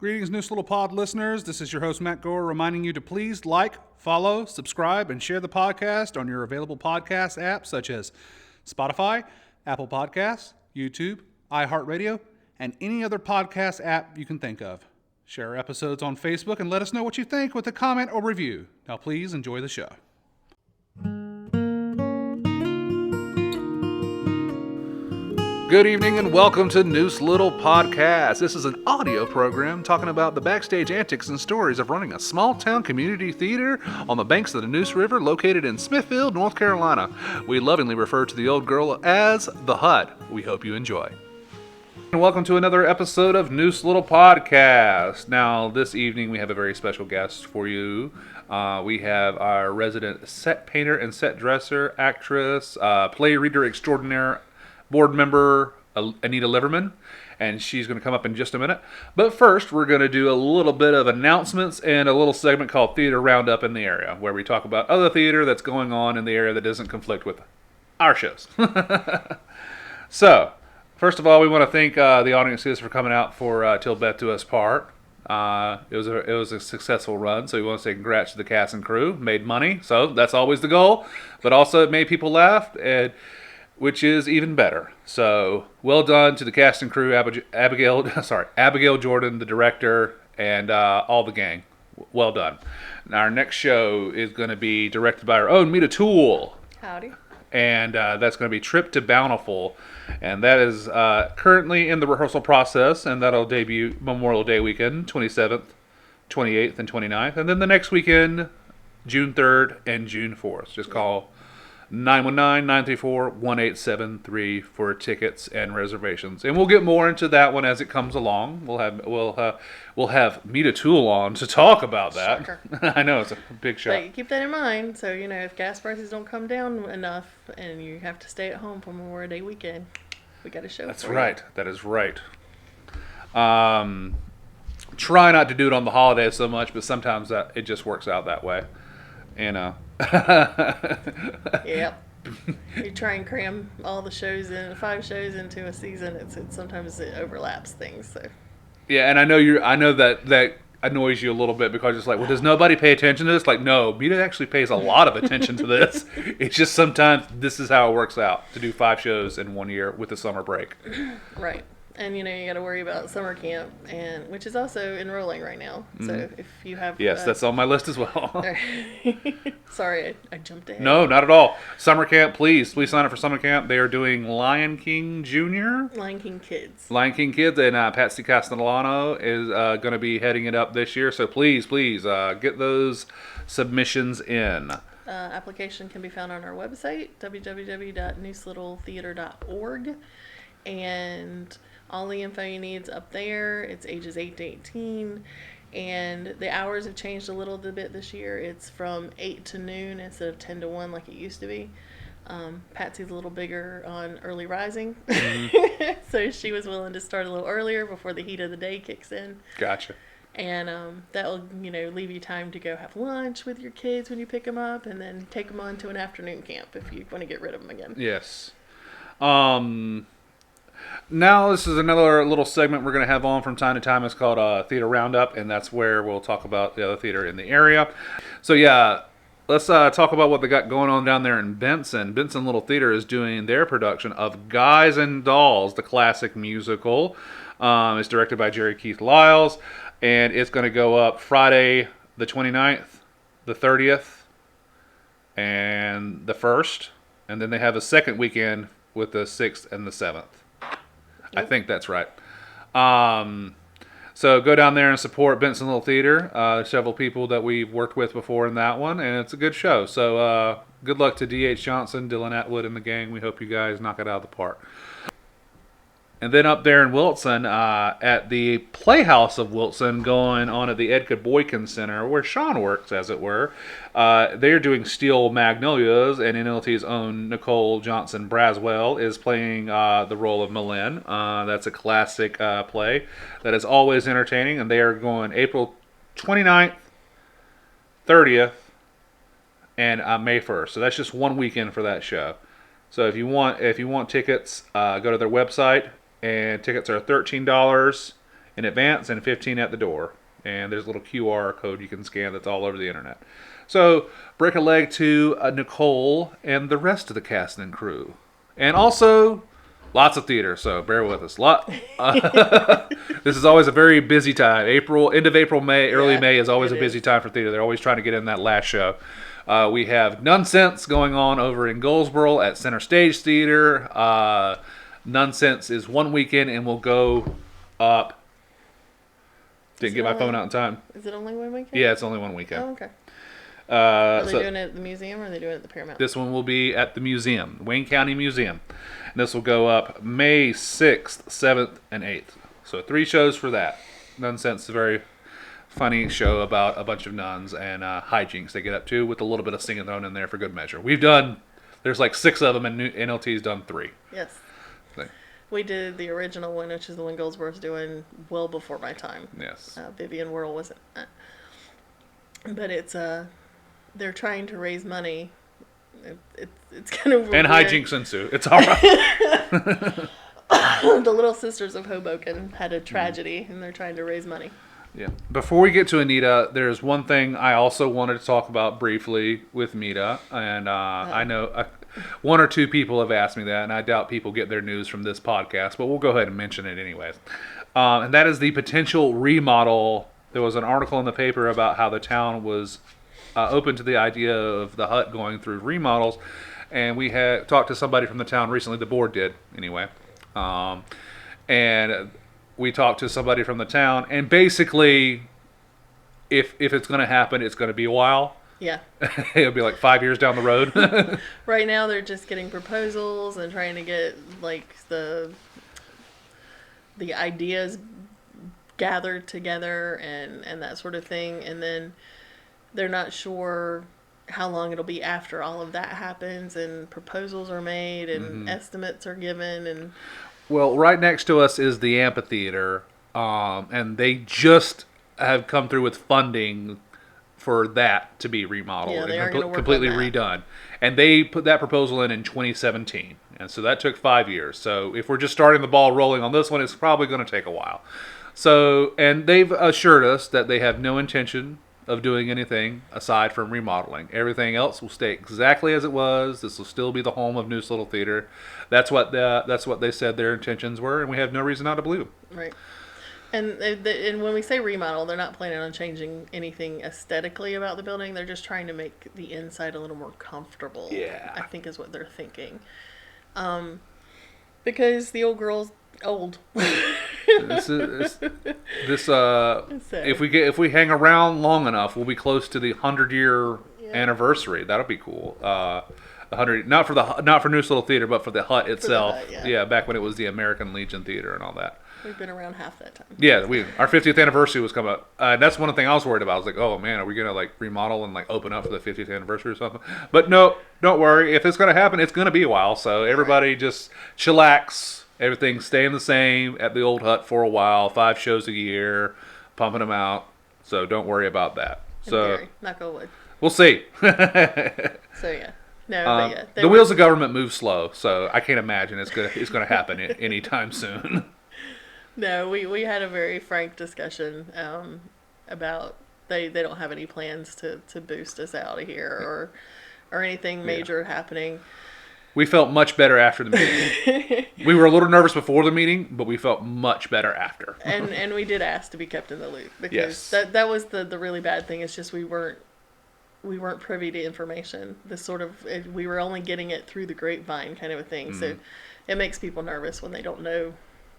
Greetings, Neuse Little Pod listeners. This is your host, Matt Gore, reminding you to please like, follow, subscribe, and share the podcast on your available podcast apps such as Spotify, Apple Podcasts, YouTube, iHeartRadio, and any other podcast app you can think of. Share our episodes on Facebook and let us know what you think with a comment or review. Now, please enjoy the show. Good evening and welcome to Neuse Little Podcast. This is an audio program talking about the backstage antics and stories of running a small town community theater on the banks of the Neuse River located in Smithfield, North Carolina. We lovingly refer to the old girl as the Hut. We hope you enjoy. And welcome to another episode of Neuse Little Podcast. Now, this evening we have a very special guest for you. We have our resident set painter and set dresser, actress, play reader extraordinaire, board member Anita Liverman, and she's going to come up in just a minute. But first, we're going to do a little bit of announcements and a little segment called Theater Roundup in the area, where we talk about other theater that's going on in the area that doesn't conflict with our shows. So, first of all, we want to thank the audiences for coming out for Till Death Do Us Part. It was a successful run, so we want to say congrats to the cast and crew. Made money, so that's always the goal. But also, it made people laugh, which is even better. So, well done to the cast and crew, Abigail Jordan, the director, and all the gang. Well done. And our next show is going to be directed by our own Toole. Howdy. And that's going to be Trip to Bountiful. And that is currently in the rehearsal process, and that'll debut Memorial Day weekend, 27th, 28th, and 29th. And then the next weekend, June 3rd and June 4th. Just call 919-934-1873 for tickets and reservations, and we'll get more into that one as it comes along. We'll have Mita Toole on to talk about that. I know it's a big shot. But keep that in mind. So if gas prices don't come down enough and you have to stay at home for Memorial Day weekend, we got a show. That's for right. You. That is right. Try not to do it on the holidays so much, but sometimes it just works out that way. Yep. You try and cram all the shows in 5 shows into a season. It sometimes it overlaps things. So. Yeah, and I know that annoys you a little bit because it's like, well, does nobody pay attention to this? Like, no, Mita actually pays a lot of attention to this. It's just sometimes this is how it works out to do 5 shows in 1 year with a summer break. Right. And you got to worry about summer camp, which is also enrolling right now. Mm-hmm. So if you have that's on my list as well. Sorry, I jumped ahead. No, not at all. Summer camp, please sign up for summer camp. They are doing Lion King Jr. Lion King Kids, and Patsy Castellano is going to be heading it up this year. So please get those submissions in. Application can be found on our website, www.neuselittletheater.org, and all the info you need is up there. It's ages 8 to 18, and the hours have changed a little bit this year. It's from 8 to noon instead of 10 to 1 like it used to be. Patsy's a little bigger on early rising, mm-hmm. So she was willing to start a little earlier before the heat of the day kicks in. Gotcha. And that'll leave you time to go have lunch with your kids when you pick them up, and then take them on to an afternoon camp if you want to get rid of them again. Yes. Now, this is another little segment we're going to have on from time to time. It's called Theater Roundup, and that's where we'll talk about the other theater in the area. So, yeah, let's talk about what they got going on down there in Benson. Benson Little Theater is doing their production of Guys and Dolls, the classic musical. It's directed by Jerry Keith Lyles, and it's going to go up Friday the 29th, the 30th, and the 1st. And then they have a second weekend with the 6th and the 7th. I think that's right. So go down there and support Benson Little Theater. Several people that we've worked with before in that one, and it's a good show. So good luck to D.H. Johnson, Dylan Atwood, and the gang. We hope you guys knock it out of the park. And then up there in Wilson, at the Playhouse of Wilson, going on at the Edgar Boykin Center, where Sean works, as it were, they're doing Steel Magnolias, and NLT's own Nicole Johnson Braswell is playing the role of Malin. That's a classic play that is always entertaining, and they are going April 29th, 30th, and May 1st. So that's just one weekend for that show. So if you want tickets, go to their website. And tickets are $13, in advance and 15 at the door. And there's a little QR code you can scan that's all over the internet. So, break a leg to Nicole and the rest of the cast and crew. And also, lots of theater, so bear with us. This is always a very busy time. End of April, May, early May is always a busy time for theater. They're always trying to get in that last show. We have Nonsense going on over in Goldsboro at Center Stage Theater. Nonsense is one weekend and will go up. Didn't get my phone out in time. Is it only one weekend? Yeah, it's only one weekend. Oh, okay. Are they doing it at the museum or are they doing it at the Paramount? This one will be at the museum, Wayne County Museum. And this will go up May 6th, 7th, and 8th. So 3 shows for that. Nonsense is a very funny show about a bunch of nuns and hijinks they get up to with a little bit of singing thrown in there for good measure. There's like 6 of them and NLT's done 3. Yes. We did the original one, which is the one Goldsboro's doing well before my time. Yes. Vivian Whirl wasn't. But it's they're trying to raise money. It's kind of and weird. hijinks ensue. It's all right. The Little Sisters of Hoboken had a tragedy, and they're trying to raise money. Yeah. Before we get to Anita, there's one thing I also wanted to talk about briefly with Mita, and I know one or two people have asked me that, and I doubt people get their news from this podcast, but we'll go ahead and mention it anyways. And that is the potential remodel. There was an article in the paper about how the town was open to the idea of the hut going through remodels, and we had talked to somebody from the town recently. The board did anyway, and we talked to somebody from the town, and basically, if it's going to happen, it's going to be a while. Yeah. It'll be like 5 years down the road. Right now, they're just getting proposals and trying to get like the ideas gathered together and that sort of thing, and then they're not sure how long it'll be after all of that happens and proposals are made and estimates are given. And well, right next to us is the amphitheater, and they just have come through with funding for that to be remodeled and completely redone. And they put that proposal in 2017. And so that took 5 years. So if we're just starting the ball rolling on this one, it's probably going to take a while. So, and they've assured us that they have no intention of doing anything aside from remodeling. Everything else will stay exactly as it was. This will still be the home of Neuse Little Theater. That's what they said their intentions were, and we have no reason not to believe them. Right. And when we say remodel, they're not planning on changing anything aesthetically about the building. They're just trying to make the inside a little more comfortable. Yeah. I think is what they're thinking. Because the old girl's old. If we hang around long enough, we'll be close to the 100-year anniversary. That'll be cool. 100, not for Neuse Little Theater, but for the hut itself. For the hut, yeah, back when it was the American Legion Theater and all that. We've been around half that time. Yeah, our 50th anniversary was coming up. That's one thing I was worried about. I was like, oh man, are we gonna like remodel and like open up for the 50th anniversary or something? But no, don't worry. If it's gonna happen, it's gonna be a while. So everybody just chillax. Everything's staying the same at the old hut for a while. 5 shows a year, pumping them out. So don't worry about that. Knock on wood. We'll see. So yeah. No, but yeah. The wheels of government move slow, so I can't imagine it's gonna happen anytime soon. No, we had a very frank discussion about they don't have any plans to boost us out of here or anything major happening. We felt much better after the meeting. We were a little nervous before the meeting, but we felt much better after. and we did ask to be kept in the loop because that was the really bad thing. It's just we weren't privy to information. We were only getting it through the grapevine kind of a thing. Mm-hmm. So it makes people nervous when they don't know.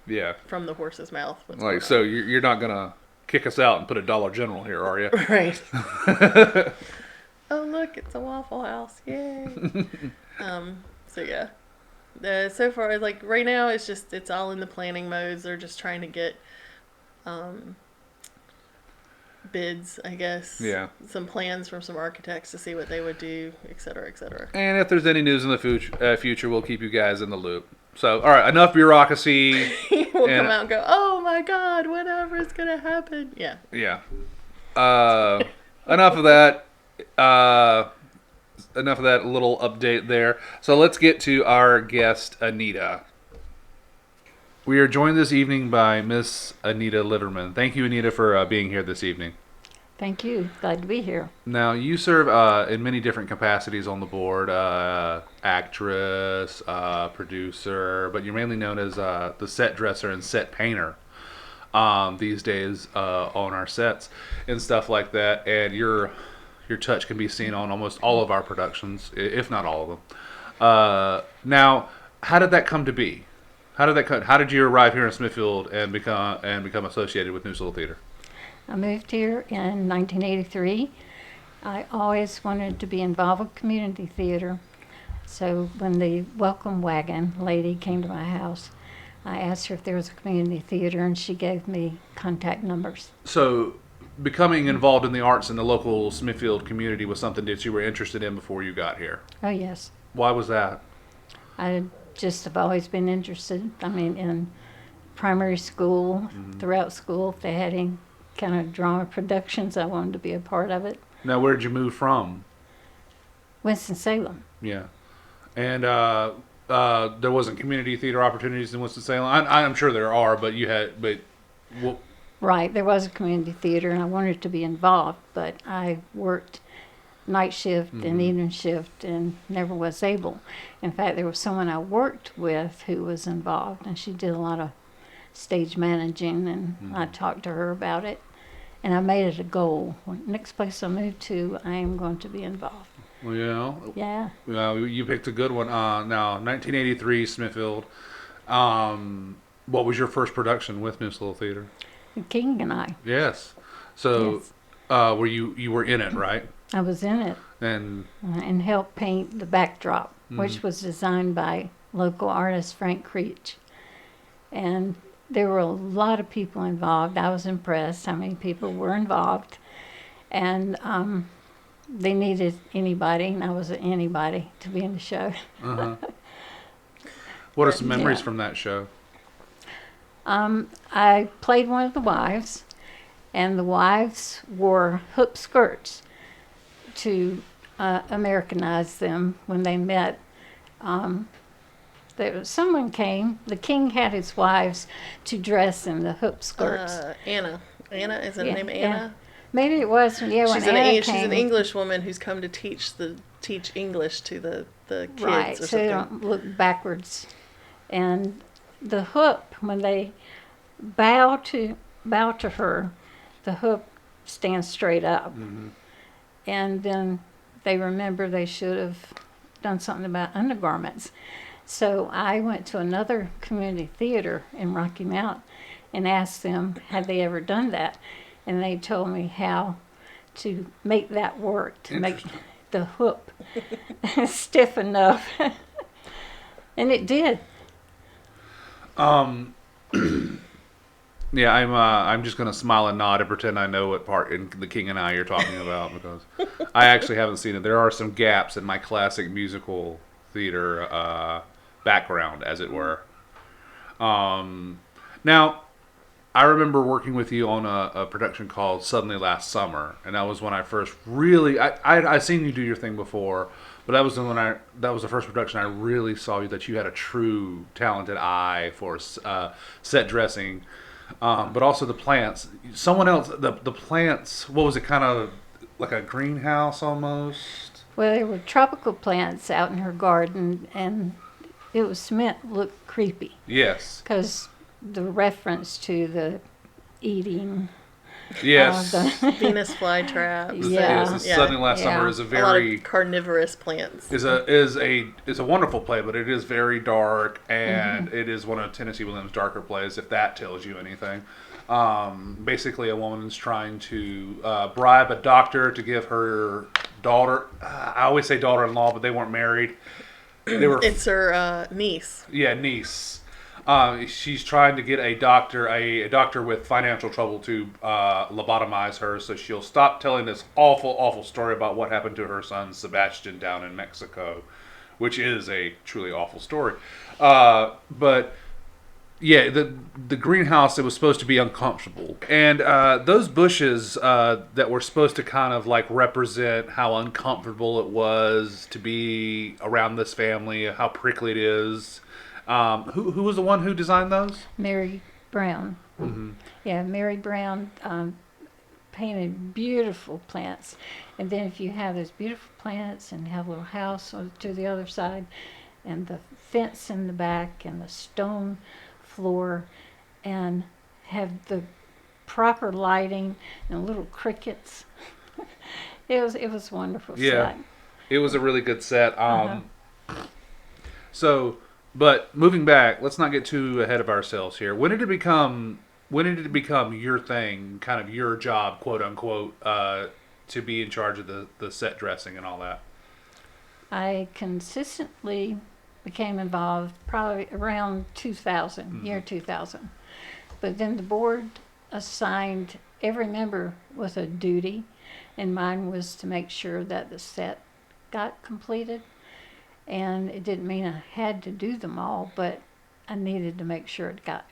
Yeah. From the horse's mouth. Like, so you're not gonna kick us out and put a Dollar General here, are you? Right. Oh look, it's a Waffle House! Yay. So yeah. So far, like right now, it's all in the planning modes. They're just trying to get bids, I guess. Yeah. Some plans from some architects to see what they would do, et cetera, et cetera. And if there's any news in the future, we'll keep you guys in the loop. So, all right, enough bureaucracy. We'll come out and go, oh my God, whatever is going to happen. Yeah. Yeah. Enough of that. Enough of that little update there. So let's get to our guest, Anita. We are joined this evening by Miss Anita Liverman. Thank you, Anita, for being here this evening. Thank you. Glad to be here. Now, you serve in many different capacities on the board, actress, producer, but you're mainly known as the set dresser and set painter these days on our sets and stuff like that. And your touch can be seen on almost all of our productions, if not all of them. Now, how did that come to be? How did you arrive here in Smithfield and become associated with Neuse Little Theater? I moved here in 1983. I always wanted to be involved with community theater. So when the welcome wagon lady came to my house, I asked her if there was a community theater, and she gave me contact numbers. So, becoming involved in the arts in the local Smithfield community was something that you were interested in before you got here. Oh, yes. Why was that? I just have always been interested. I mean, in primary school, throughout school, if they had any kind of drama productions, I wanted to be a part of it. Now, where did you move from? Winston-Salem. Yeah, and there wasn't community theater opportunities in Winston-Salem. I'm sure there are, but well, Right, there was a community theater, and I wanted to be involved, but I worked night shift and evening shift and never was able. In fact, there was someone I worked with who was involved, and she did a lot of stage managing, and I talked to her about it, and I made it a goal. Next place I move to, I am going to be involved. Yeah. Yeah. You picked a good one. Now, 1983 Smithfield. What was your first production with Neuse Little Theater? The King and I. Yes. So, Yes. were you were in it, right? I was in it And and helped paint the backdrop, which was designed by local artist Frank Creech. And there were a lot of people involved. I was impressed how many people were involved. And they needed anybody, and I was an anybody to be in the show. what are some memories Yeah. from that show? I played one of the wives, and the wives wore hoop skirts to Americanize them when they met. Someone came. The king had his wives to dress in the hoop skirts. Anna. Anna, is her Yeah, name yeah. Anna? Maybe it was. Yeah, when She's Anna she's came. an English woman who's come to teach English to the kids Right, or so they something. don't look backwards. And the hoop, when they bow to her, the hoop stands straight up. And then they remember they should have done something about undergarments. So I went to another community theater in Rocky Mount and asked them, had they ever done that? And they told me how to make that work, to make the hoop stiff enough. And it did. Yeah, I'm just gonna smile and nod and pretend I know what part in The King and I you're talking about because I actually haven't seen it. There are some gaps in my classic musical theater background, as it were. Now, I remember working with you on a production called Suddenly Last Summer, and that was when I first really I seen you do your thing before, but that was the first production I really saw you that you had a true talented eye for set dressing. But also the plants. Someone else, the plants, what was it, kind of like a greenhouse almost? Well, there were tropical plants out in her garden, and it was meant to look creepy Yes. because the reference to the eating. Yes. Venus flytrap. Yeah. Yes, Suddenly Last Summer is a A lot very of carnivorous plants. is a wonderful play, but it is very dark, and it is one of Tennessee Williams' darker plays, if that tells you anything. Basically, a woman is trying to bribe a doctor to give her daughter. I always say daughter-in-law, but they weren't married. They were. It's her niece. Yeah, niece. She's trying to get a doctor with financial trouble to lobotomize her, so she'll stop telling this awful, awful story about what happened to her son Sebastian down in Mexico, which is a truly awful story. But yeah, the greenhouse, it was supposed to be uncomfortable, and those bushes that were supposed to kind of like represent how uncomfortable it was to be around this family, how prickly it is. Who was the one who designed those? Mary Brown. Mm-hmm. Yeah, Mary Brown painted beautiful plants. And then if you have those beautiful plants and have a little house to the other side and the fence in the back and the stone floor and have the proper lighting and little crickets. It was a wonderful set. It was a really good set. Uh-huh. So, but moving back, let's not get too ahead of ourselves here. When did it become your thing, kind of your job, quote unquote, to be in charge of the set dressing and all that? I consistently became involved probably around 2000, year 2000. But then the board assigned every member with a duty, and mine was to make sure that the set got completed. And it didn't mean I had to do them all, but I needed to make sure it got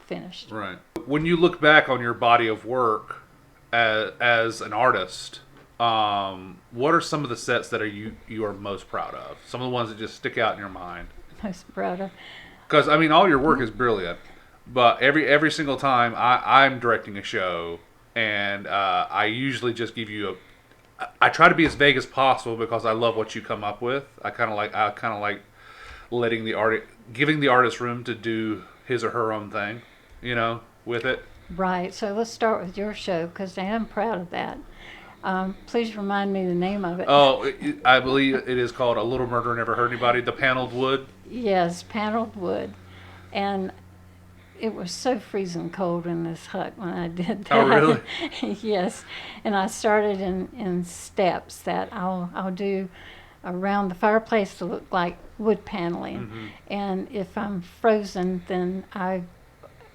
finished. Right. When you look back on your body of work as an artist, what are some of the sets that you are most proud of? Some of the ones that just stick out in your mind? Most proud of. Because I mean, all your work is brilliant, but every single time I'm directing a show, and I usually just give you I try to be as vague as possible because I love what you come up with. I kind of like letting giving the artist room to do his or her own thing, with it. Right. So let's start with your show because I am proud of that. Please remind me the name of it. Oh, I believe it is called A Little Murder Never Hurt Anybody. The paneled wood. Yes, paneled wood, and it was so freezing cold in this hut when I did that. Oh, really? Yes, and I started in steps that I'll do around the fireplace to look like wood paneling, and if I'm frozen, then I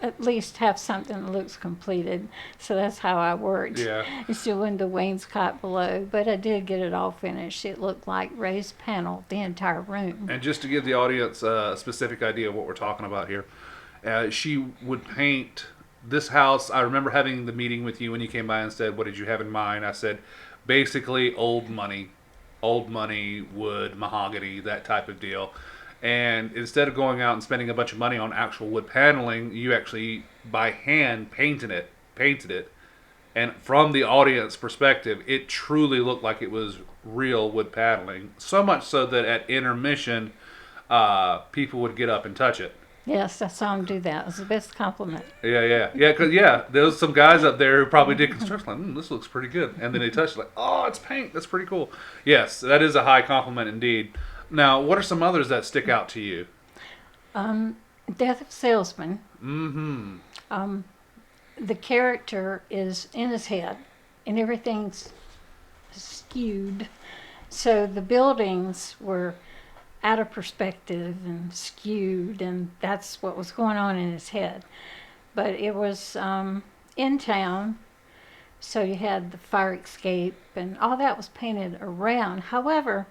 at least have something that looks completed. So that's how I worked. Yeah. It's still in the wainscot below, but I did get it all finished. It looked like raised panel, the entire room. And just to give the audience a specific idea of what we're talking about here, she would paint this house. I remember having the meeting with you when you came by and said, what did you have in mind? I said, basically old money, wood, mahogany, that type of deal. And instead of going out and spending a bunch of money on actual wood paneling, you actually, by hand, painted it. And from the audience perspective, it truly looked like it was real wood paneling. So much so that at intermission, people would get up and touch it. Yes, I saw him do that. It was the best compliment. Yeah. Because there was some guys up there who probably did construction like, this looks pretty good. And then they touched it like, oh, it's paint. That's pretty cool. Yes, that is a high compliment indeed. Now, what are some others that stick out to you? Death of Salesman. Mm-hmm. The character is in his head, and everything's skewed. So the buildings were out of perspective and skewed, and that's what was going on in his head. But it was in town, so you had the fire escape, and all that was painted around. However,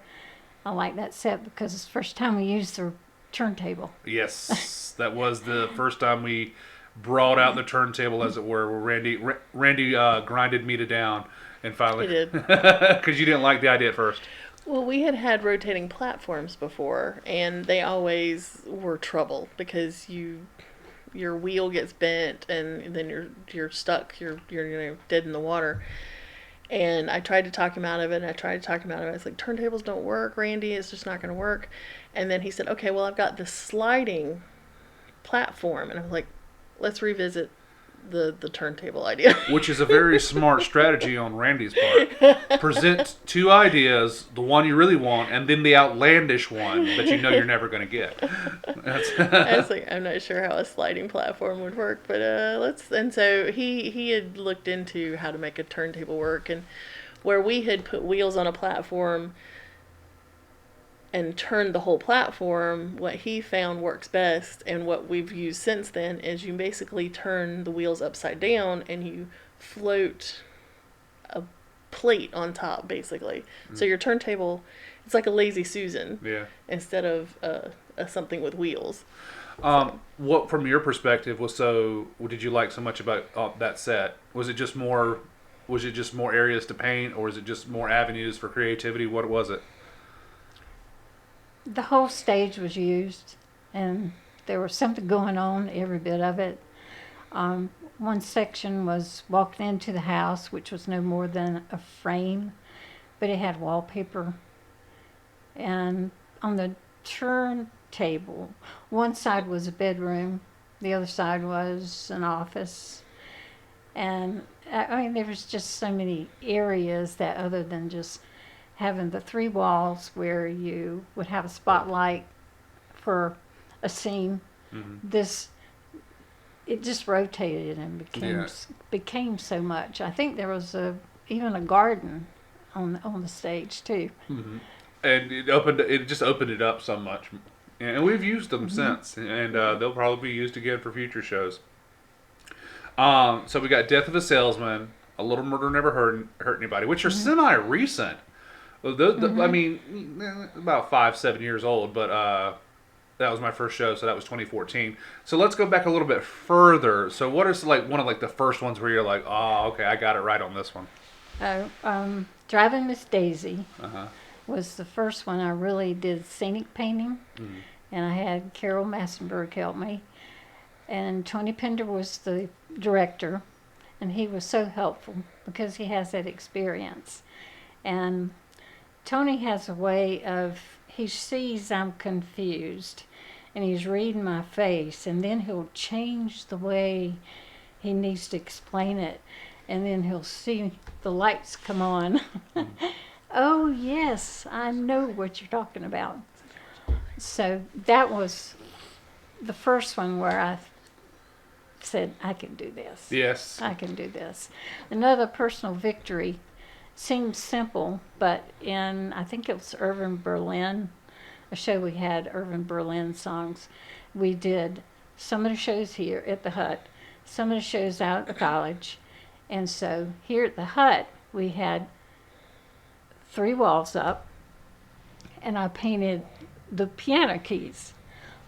I like that set because it's the first time we used the turntable. Yes, that was the first time we brought out the turntable, as it were, where Randy grinded Mita down, and finally, He did. because you didn't like the idea at first. Well, we had rotating platforms before, and they always were trouble because your wheel gets bent, and then you're stuck. You're dead in the water. And I tried to talk him out of it, and I was like, turntables don't work, Randy. It's just not going to work. And then he said, okay, well, I've got this sliding platform. And I was like, let's revisit the turntable idea. Which is a very smart strategy on Randy's part. Present two ideas, the one you really want, and then the outlandish one that you know you're never going to get. I was like, I'm not sure how a sliding platform would work, but and so he had looked into how to make a turntable work, and where we had put wheels on a platform and turned the whole platform, what he found works best, and what we've used since then, is you basically turn the wheels upside down and you float a plate on top, basically. So your turntable, it's like a Lazy Susan. Yeah. Instead of something with wheels. What, from your perspective, what did you like so much about that set? Was it just more areas to paint, or was it just more avenues for creativity? What was it? The whole stage was used, and there was something going on every bit of it. One section was walking into the house, which was no more than a frame, but it had wallpaper. And on the turntable, one side was a bedroom, the other side was an office. And I mean, there was just so many areas that, other than just having the three walls where you would have a spotlight for a scene, this it just rotated and became so much. I think there was even a garden on the stage too. And it just opened it up so much, and we've used them since, and they'll probably be used again for future shows. So we got Death of a Salesman, A Little Murder Never Hurt Anybody, which are semi-recent. I mean, about 5-7 years old, but that was my first show, so that was 2014. So let's go back a little bit further. So what is like one of like the first ones where you're like, oh, okay, I got it right on this one? Driving Miss Daisy was the first one I really did scenic painting, and I had Carol Massenberg help me. And Tony Pender was the director, and he was so helpful because he has that experience. And Tony has a way of, he sees I'm confused, and he's reading my face, and then he'll change the way he needs to explain it, and then he'll see the lights come on. Oh, yes, I know what you're talking about. So that was the first one where I said, I can do this. Yes. I can do this. Another personal victory seems simple, but I think it was Irving Berlin, a show we had, Irving Berlin songs. We did some of the shows here at the Hut, some of the shows out at the college. And so here at the Hut, we had 3 walls up, and I painted the piano keys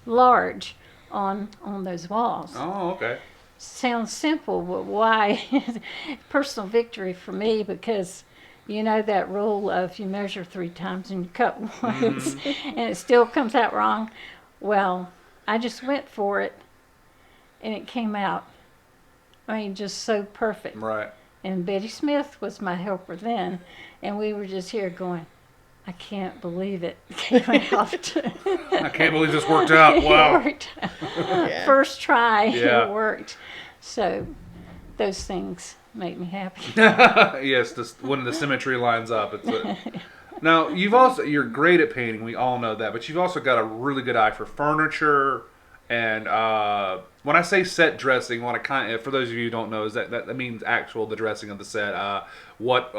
large on those walls. Oh, okay. Sounds simple, but why? Personal victory for me, because you know that rule of you measure 3 times and you cut once, and it still comes out wrong. Well, I just went for it, and it came out, I mean, just so perfect. Right. And Betty Smith was my helper then, and we were just here going, I can't believe it came out. I can't believe this worked out. Wow. It worked. Yeah. First try, Yeah. it worked. So those things make me happy. Yes, when the symmetry lines up. Now, you're great at painting, we all know that, but you've also got a really good eye for furniture. And when I say set dressing, for those of you who don't know, is that means the dressing of the set. What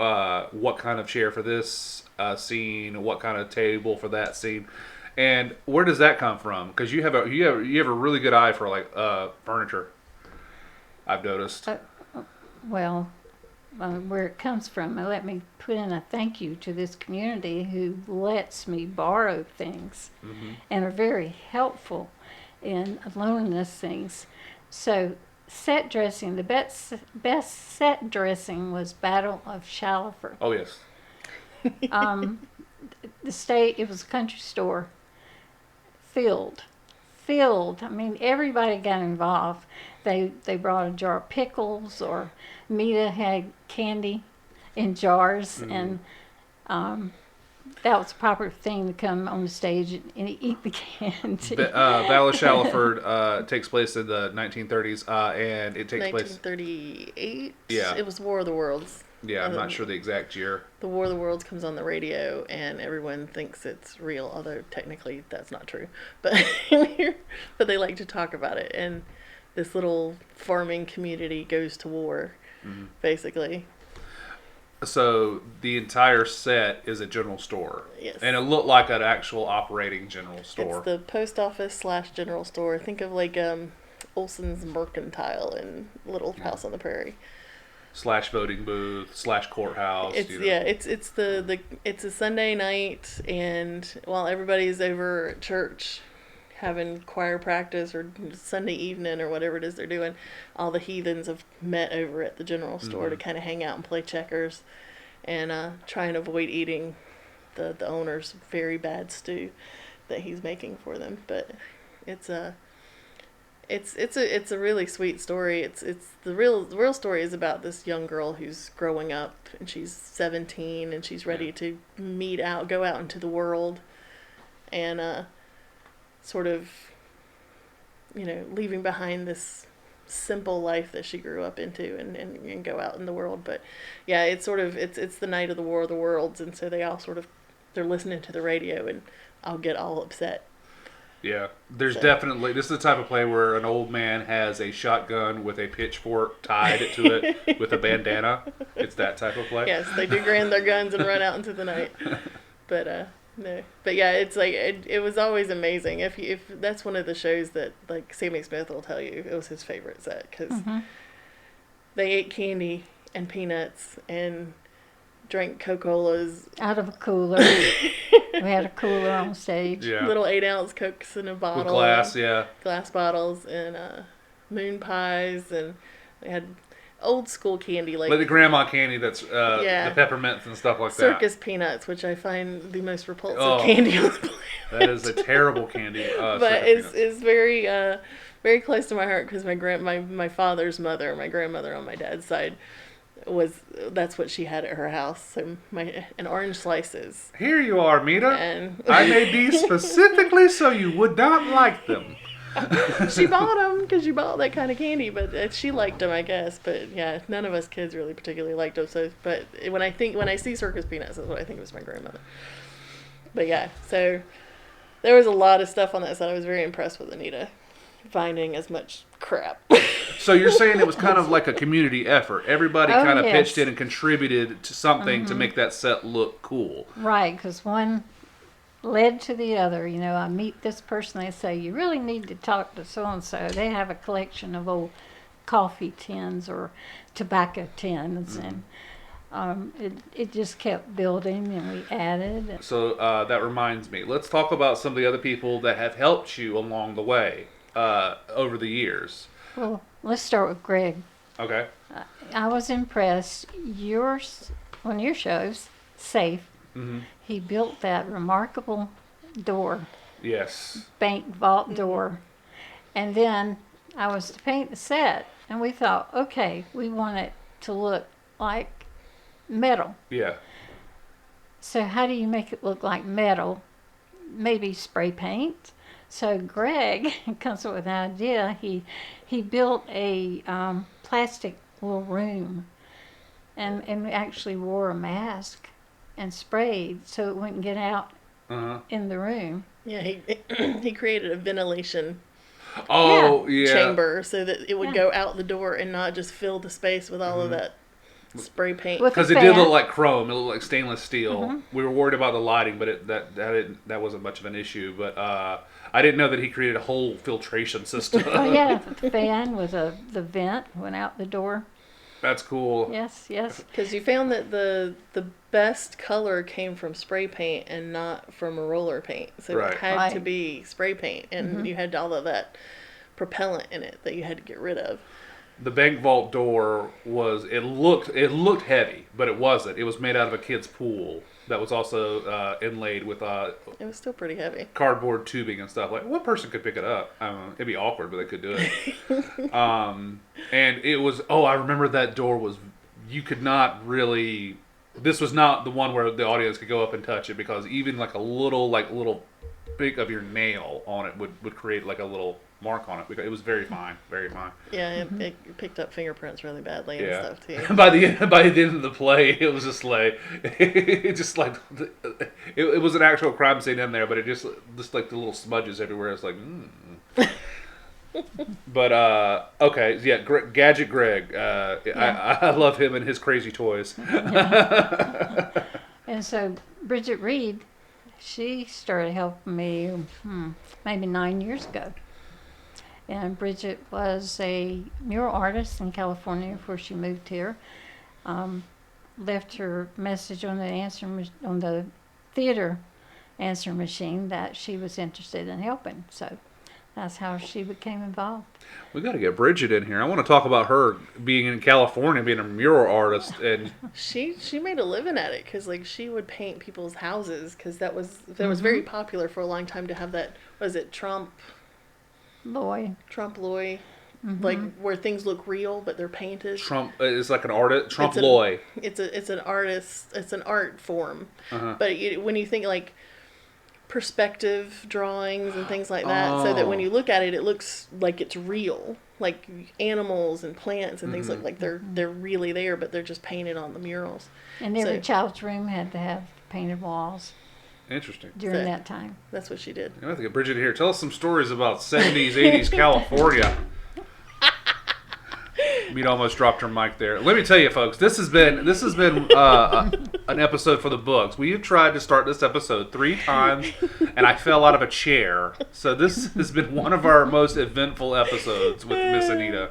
kind of chair for this scene? What kind of table for that scene? And where does that come from? Because you have a really good eye for like furniture. I've noticed. Where it comes from, let me put in a thank you to this community who lets me borrow things and are very helpful in loaning us things. So set dressing, the best set dressing was Battle of Shalford. Oh, yes. It was a country store, filled. I mean, everybody got involved. They brought a jar of pickles, or Mita had candy in jars, and that was a proper thing to come on the stage and eat the candy. Battle of Shalford takes place in the 1930s, and it takes place 1938. Yeah. It was War of the Worlds. Yeah, I'm not sure the exact year. The War of the Worlds comes on the radio, and everyone thinks it's real, although technically that's not true. But but they like to talk about it, and this little farming community goes to war, basically. So the entire set is a general store. Yes. And it looked like an actual operating general store. It's the post office / general store. Think of like Olson's Mercantile in Little House on the Prairie. / voting booth / courthouse. It's a Sunday night, and while everybody's over at church having choir practice or Sunday evening or whatever it is they're doing, all the heathens have met over at the general store to kind of hang out and play checkers and try and avoid eating the owner's very bad stew that he's making for them. But It's a really sweet story. It's the real story is about this young girl who's growing up, and she's 17, and she's ready to go out into the world, and sort of, leaving behind this simple life that she grew up into, and go out in the world. But yeah, it's the night of the War of the Worlds, and so they're listening to the radio, and I'll get all upset. Yeah, there's definitely, this is the type of play where an old man has a shotgun with a pitchfork tied to it with a bandana. It's that type of play. Yes, they do grand their guns and run out into the night. But no, but yeah, it's like it was always amazing. If that's one of the shows that, like, Sammy Smith will tell you it was his favorite set, because they ate candy and peanuts and drank Coca-Colas out of a cooler. We had a cooler on stage. Yeah. Little 8-ounce Cokes in a bottle. With glass, yeah. Glass bottles, and moon pies, and they had old school candy like the grandma candy that's the peppermints and stuff like circus peanuts, which I find the most repulsive Oh. candy on the planet. That is a terrible candy. But it's very very close to my heart, because my father's mother, my grandmother on my dad's side, that's what she had at her house. So and orange slices. Here you are, Mita. And I made these specifically so you would not like them. she bought them because she bought that kind of candy, but she liked them, I guess. But yeah, none of us kids really particularly liked them. So, but when I see circus peanuts, that's what I think was my grandmother. But yeah, so there was a lot of stuff on that side. I was very impressed with Anita finding as much crap. So you're saying it was kind of like a community effort. Everybody kind of yes. pitched in and contributed to something to make that set look cool. Right, because one led to the other. I meet this person, they say, you really need to talk to so-and-so. They have a collection of old coffee tins or tobacco tins, and it just kept building, and we added. So that reminds me. Let's talk about some of the other people that have helped you along the way over the years. Well, let's start with Greg. Okay. I was impressed. One of your shows, Safe, he built that remarkable door, Yes. bank vault door. And then I was to paint the set, and we thought, okay, we want it to look like metal. Yeah. So how do you make it look like metal? Maybe spray paint. So Greg comes up with an idea. He built a plastic little room, and we actually wore a mask and sprayed so it wouldn't get out in the room. Yeah, he created a ventilation chamber so that it would go out the door and not just fill the space with all of that spray paint. Because it did look like chrome. It looked like stainless steel. We were worried about the lighting, but that wasn't much of an issue. But I didn't know that he created a whole filtration system. Oh yeah, the fan with the vent went out the door. That's cool. Yes. Because you found that the best color came from spray paint and not from a roller paint. So it had to be spray paint, and you had all of that propellant in it that you had to get rid of. The bank vault door it looked heavy, but it wasn't. It was made out of a kid's pool that was also inlaid with it was still pretty heavy. Cardboard tubing and stuff. Like, one person could pick it up. I don't know. It'd be awkward, but they could do it. And it was, I remember that door was, you could not really, this was not the one where the audience could go up and touch it, because even like a little bit of your nail on it would create like a little mark on it, because it was very fine. Yeah, it picked up fingerprints really badly and stuff too. By the end of the play, it was just like it was an actual crime scene in there, but it just like the little smudges everywhere. It's like, But okay, yeah, Gadget Greg. I love him and his crazy toys. And so Bridget Reed, she started helping me maybe 9 years ago. And Bridget was a mural artist in California before she moved here. Left her message on the theater answer machine that she was interested in helping. So that's how she became involved. We got to get Bridget in here. I want to talk about her being in California, being a mural artist, and she made a living at it, because like she would paint people's houses, because that was very popular for a long time to have that. Was it Trump? Loy. Trompe l'oeil, like where things look real but they're painted. Trump is like an artist. Trump It's Loy. It's an artist. It's an art form. Uh-huh. But when you think like perspective drawings and things like that, so that when you look at it, it looks like it's real. Like animals and plants and things look like they're really there, but they're just painted on the murals. And every So- child's room had to have painted walls Interesting. during So- that time. That's what she did. I think Bridget here. Tell us some stories about 70s, 80s California. Meat almost dropped her mic there. Let me tell you, folks, this has been an episode for the books. We have tried to start this episode 3 times, and I fell out of a chair. So this has been one of our most eventful episodes with Miss Anita.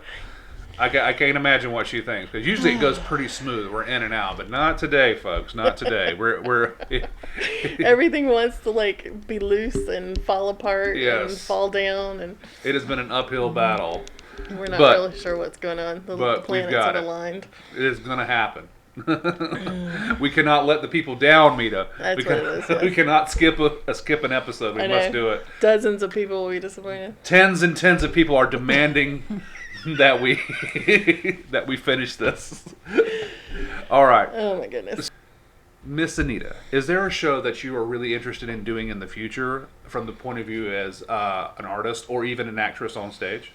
I can't imagine what she thinks, because usually it goes pretty smooth. We're in and out, but not today, folks. Not today. We're Everything wants to like be loose and fall apart and Yes. fall down, and It has been an uphill battle. we're not But- really sure what's going on. The but we've planets got have it. aligned. It is going to happen. We cannot let the people down, Mita. That's we what it is, yes. We cannot skip an episode. We I must know. do it. Dozens of people will be disappointed. Tens and tens of people are demanding that we finish this. All right, Oh my goodness. Miss Anita, is there a show that you are really interested in doing in the future, from the point of view as an artist or even an actress on stage?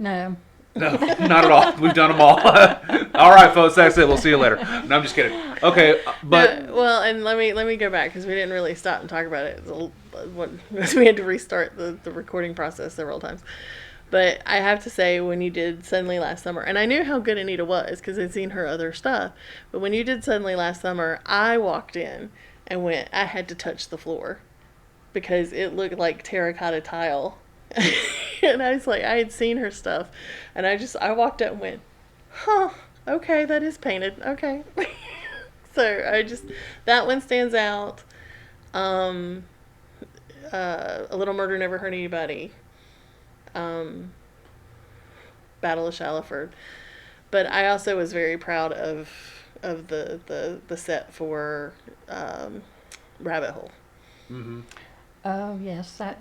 No. No, not at all. We've done them all. All right, folks. That's it. We'll see you later. No, I'm just kidding. Okay, but No, well, and let me go back because we didn't really stop and talk about it. We had to restart the recording process several times. But I have to say, when you did Suddenly Last Summer, and I knew how good Anita was because I'd seen her other stuff, but when you did Suddenly Last Summer, I walked in and I had to touch the floor because it looked like terracotta tile. And I was like, I had seen her stuff, and I walked up and went, huh, okay, that is painted, okay. So that one stands out. A Little Murder Never Hurt Anybody. Battle of Shaliford. But I also was very proud of the set for Rabbit Hole. mm-hmm. Oh, yes, that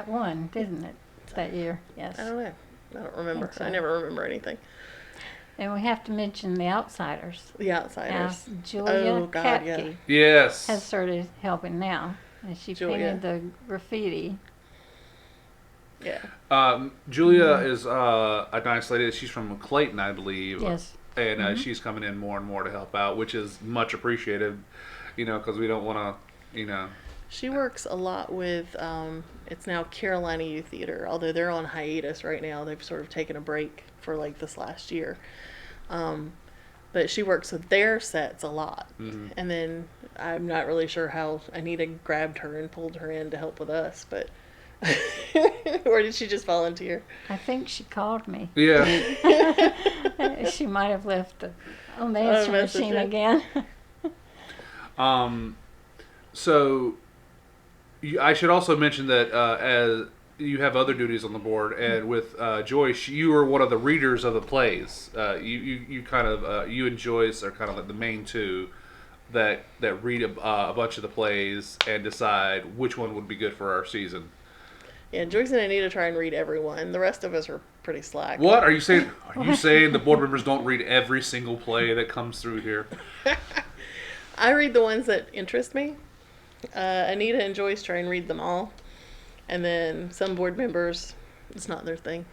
won, didn't it, that year? Yes. I don't know. I don't remember. Think so. I never remember anything. And we have to mention The Outsiders. The Outsiders. Now, Julia Oh, God, Katke Yes. has started helping now, and she Julia. painted the graffiti. Yeah. Julia is a nice lady. She's from Clayton, I believe. Yes. And she's coming in more and more to help out, which is much appreciated, because we don't want to, She works a lot with, it's now Carolina Youth Theater, although they're on hiatus right now. They've sort of taken a break for like this last year. But she works with their sets a lot. Mm-hmm. And then I'm not really sure how Anita grabbed her and pulled her in to help with us, but, or did she just volunteer? I think she called me. Yeah. She might have left on the Oh, answer message, machine yeah. again. So I should also mention that as you have other duties on the board, and with Joyce, you are one of the readers of the plays. You kind of you and Joyce are kind of like the main two that read a bunch of the plays and decide which one would be good for our season. Yeah, Joyce and Anita try and read everyone. The rest of us are pretty slack. What are you saying? Are you saying the board members don't read every single play that comes through here? I read the ones that interest me. Anita and Joyce try and read them all. And then some board members, it's not their thing.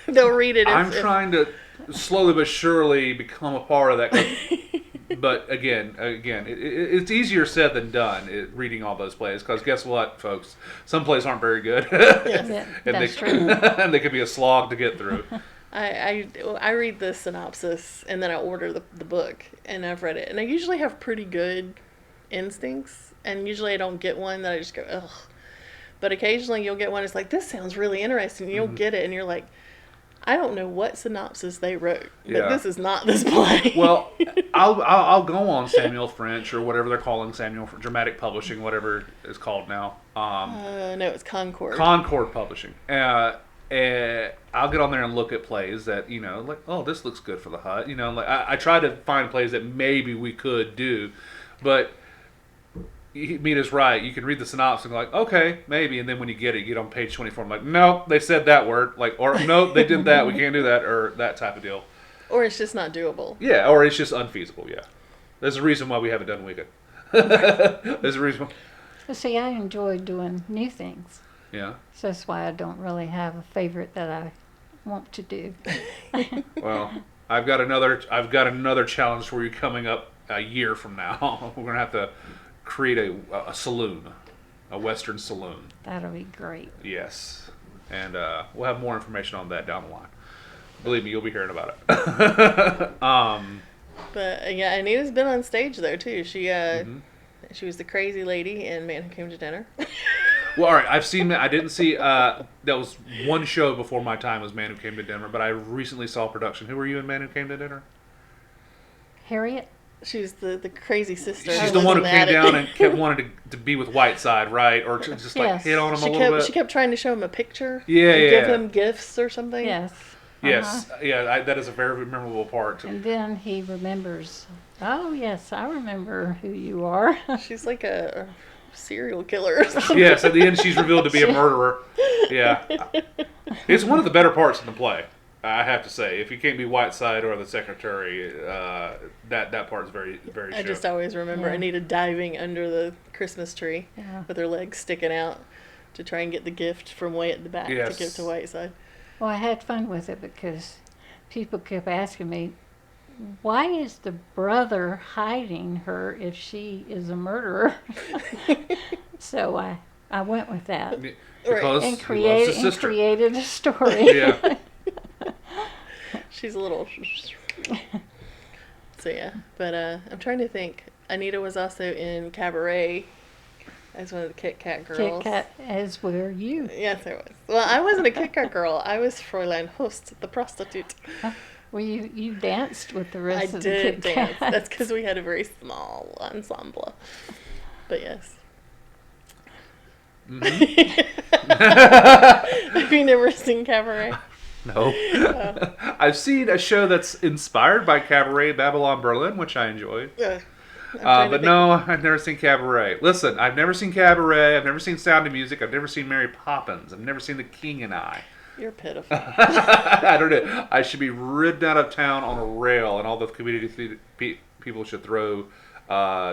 They'll read it. I'm trying to slowly but surely become a part of that. But again, it's easier said than done, reading all those plays. Because guess what, folks? Some plays aren't very good. Yeah, and that's they, true. and they can be a slog to get through. I read the synopsis and then I order the book and I've read it. And I usually have pretty good instincts. And usually I don't get one that I just go, ugh. But occasionally you'll get one that's like, this sounds really interesting. You'll get it and you're like, I don't know what synopsis they wrote, but Yeah. this is not this play. Well, I'll go on Samuel French or whatever they're calling Samuel Dramatic Publishing, whatever it's called now. No, it's Concord. Concord Publishing. I'll get on there and look at plays that, like, oh, this looks good for the hut. Like I try to find plays that maybe we could do, but Mita's right. You can read the synopsis and be like, okay, maybe, and then when you get it, you get on page 24. I'm like, no, they said that word, like, or no, they did that. We can't do that, or that type of deal. Or it's just not doable. Yeah, or it's just unfeasible. Yeah, there's a reason why we haven't done Wicked. There's a reason. Well, see, I enjoy doing new things. Yeah. So that's why I don't really have a favorite that I want to do. Well, I've got another challenge for you coming up a year from now. We're gonna have to create a saloon, a Western saloon. That'll be great. Yes, and we'll have more information on that down the line. Believe me, you'll be hearing about it. But yeah, Anita's been on stage though too. She was the crazy lady in Man Who Came to Dinner. Well, all right, I've seen that. I didn't see. That was one show before my time was Man Who Came to Dinner, but I recently saw production. Who were you in Man Who Came to Dinner? Harriet? She was the crazy sister. She's the one who came down and kept wanting to be with Whiteside, right? Or to just like Yes. hit on him a little bit. She kept trying to show him a picture. Yeah, and yeah. give him gifts or something. Yes. Yes, yeah, that is a very memorable part. And then he remembers, oh, yes, I remember who you are. She's like a serial killer or something. Yes, at the end she's revealed to be a murderer. Yeah. It's one of the better parts in the play, I have to say. If you can't be Whiteside or the secretary, that part's very I just always remember Anita diving under the Christmas tree with her legs sticking out to try and get the gift from way at the back to give to Whiteside. Well, I had fun with it because people kept asking me, why is the brother hiding her if she is a murderer? So I went with that. Because And he loves his sister. created a story. Yeah. She's a little... So yeah, but I'm trying to think. Anita was also in Cabaret as one of the Kit Kat girls. Kit Kat, as were you. Yes, I was. Well, I wasn't a Kit Kat girl. I was Fräulein Host, the prostitute. Well, you danced with the rest I of the did Kit dance. Kats. That's because we had a very small ensemble. But yes. Have you never seen Cabaret? No. I've seen a show that's inspired by Cabaret, Babylon Berlin, which I enjoyed. But no, I've never seen Cabaret. Listen, I've never seen Cabaret. I've never seen Sound of Music. I've never seen Mary Poppins. I've never seen The King and I. You're pitiful. I don't know. I should be ridden out of town on a rail, and all the community people should throw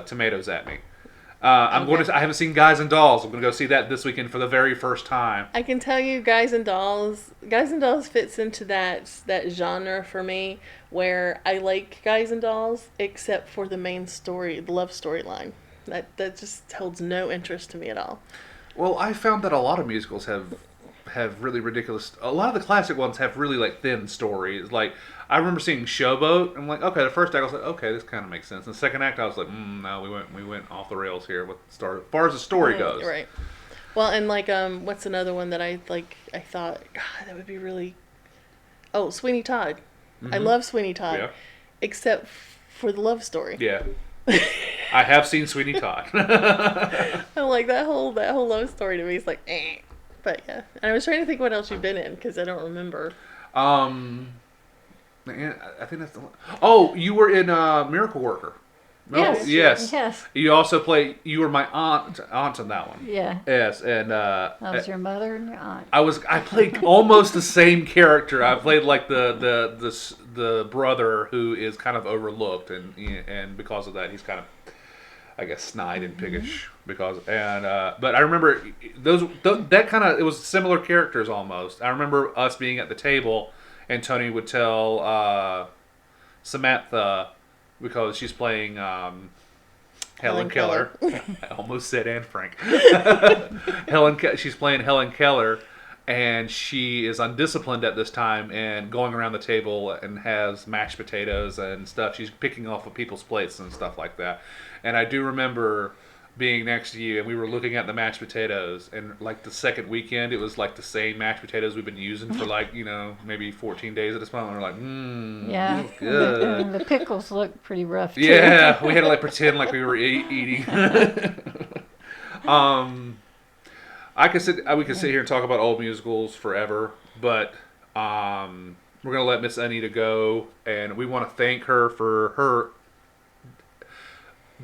tomatoes at me. I haven't seen Guys and Dolls. I'm going to go see that this weekend for the very first time. I can tell you, Guys and Dolls fits into that genre for me, where I like Guys and Dolls except for the main story, the love storyline. That just holds no interest to me at all. Well, I found that a lot of musicals have really ridiculous. A lot of the classic ones have really like thin stories. Like I remember seeing Showboat. I'm like, okay. The first act I was like, okay, this kind of makes sense. And the second act I was like, no, we went off the rails here with the story. As far as the story goes, right. Well, and like what's another one that I like? I thought, God, that would be really. Oh, Sweeney Todd. I love Sweeney Todd, except for the love story. Yeah. I have seen Sweeney Todd. I'm like that whole love story to me is like, eh. But yeah, and I was trying to think what else you've been in because I don't remember. I think that's the one. Oh, you were in Miracle Worker. Yes. Yes. You also you were my aunt in that one. Yeah. Yes, and That was your mother and your aunt. I played almost the same character. I played like the brother who is kind of overlooked, and because of that, he's kind of, I guess, snide and piggish but I remember that kind of, it was similar characters almost. I remember us being at the table, and Tony would tell Samantha, because she's playing Helen Keller. I almost said Anne Frank. She's playing Helen Keller, and she is undisciplined at this time and going around the table and has mashed potatoes and stuff. She's picking off of people's plates and stuff like that. And I do remember being next to you, and we were looking at the mashed potatoes, and like the second weekend, it was like the same mashed potatoes we've been using for like, maybe 14 days at this point. And we're like, yeah, good. And the pickles look pretty rough too. Yeah, we had to like pretend like we were eating. We could sit here and talk about old musicals forever, but we're gonna let Miss Anita go, and we want to thank her for her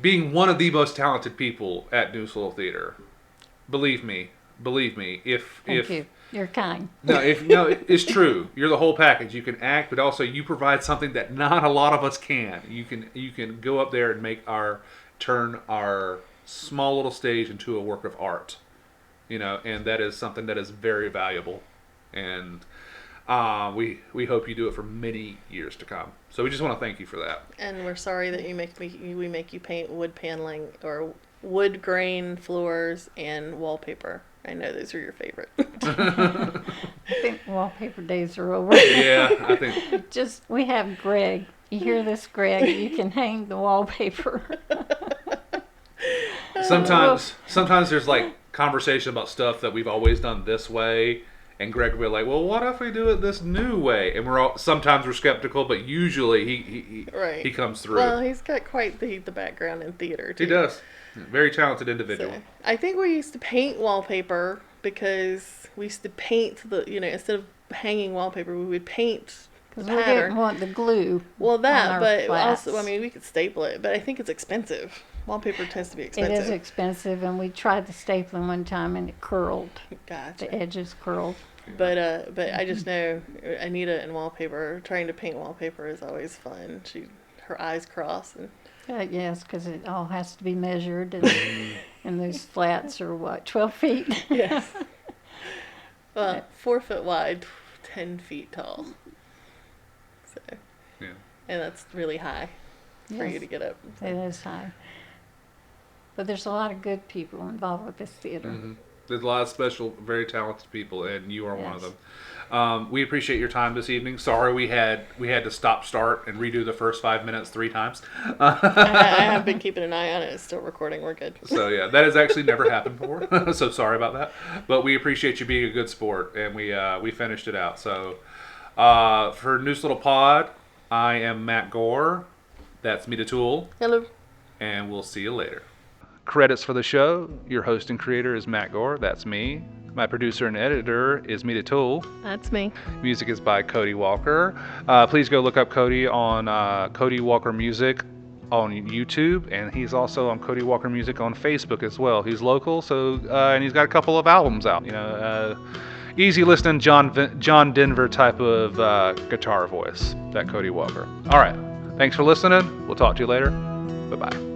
being one of the most talented people at Neuse Little Theater. Believe me. Thank you. You're kind. It's true. You're the whole package. You can act, but also you provide something that not a lot of us can. You can go up there and turn our small little stage into a work of art. And that is something that is very valuable. And we hope you do it for many years to come. So we just want to thank you for that. And we're sorry that we make you paint wood paneling or wood grain floors and wallpaper. I know those are your favorite. I think wallpaper days are over. Yeah, I think. We have Greg. You hear this, Greg? You can hang the wallpaper. Sometimes there's like conversation about stuff that we've always done this way, and Greg will be like, "Well, what if we do it this new way?" And sometimes we're skeptical, but usually he comes through. Well, he's got quite the background in theater too. He does. Very talented individual. So, I think we used to paint wallpaper because we used to paint instead of hanging wallpaper, we would paint the Because we didn't want the glue. Well, that, on our but flats. also, we could staple it, but I think it's expensive. Wallpaper tends to be expensive. It is expensive, and we tried the stapling one time, and it curled. Gotcha. The edges curled. But I just know Anita and wallpaper, trying to paint wallpaper is always fun. Her eyes cross. And Yes, because it all has to be measured, and those flats are, 12 feet? yes. Well, 4 foot wide, 10 feet tall. So, Yeah. and that's really high for you Yes, to get up. it is high. But there's a lot of good people involved with this theater. Mm-hmm. There's a lot of special, very talented people, and you are one of Yes. them. We appreciate your time this evening. Sorry we had to start, and redo the first 5 minutes 3 times. I have been keeping an eye on it. It's still recording. We're good. So yeah, that has actually never happened before. So sorry about that. But we appreciate you being a good sport, and we finished it out. So for Neuse Little Pod, I am Matt Gore. That's me to Toole. Hello. And we'll see you later. Credits for the show. Your host and creator is Matt Gore. That's me. My producer and editor is Mita Toole. That's me. Music is by Cody Walker. Please go look up Cody on Cody Walker Music on YouTube, and he's also on Cody Walker Music on Facebook as well. He's local, so and he's got a couple of albums out. Easy listening, John Denver type of guitar voice. That Cody Walker. All right. Thanks for listening. We'll talk to you later. Bye-bye.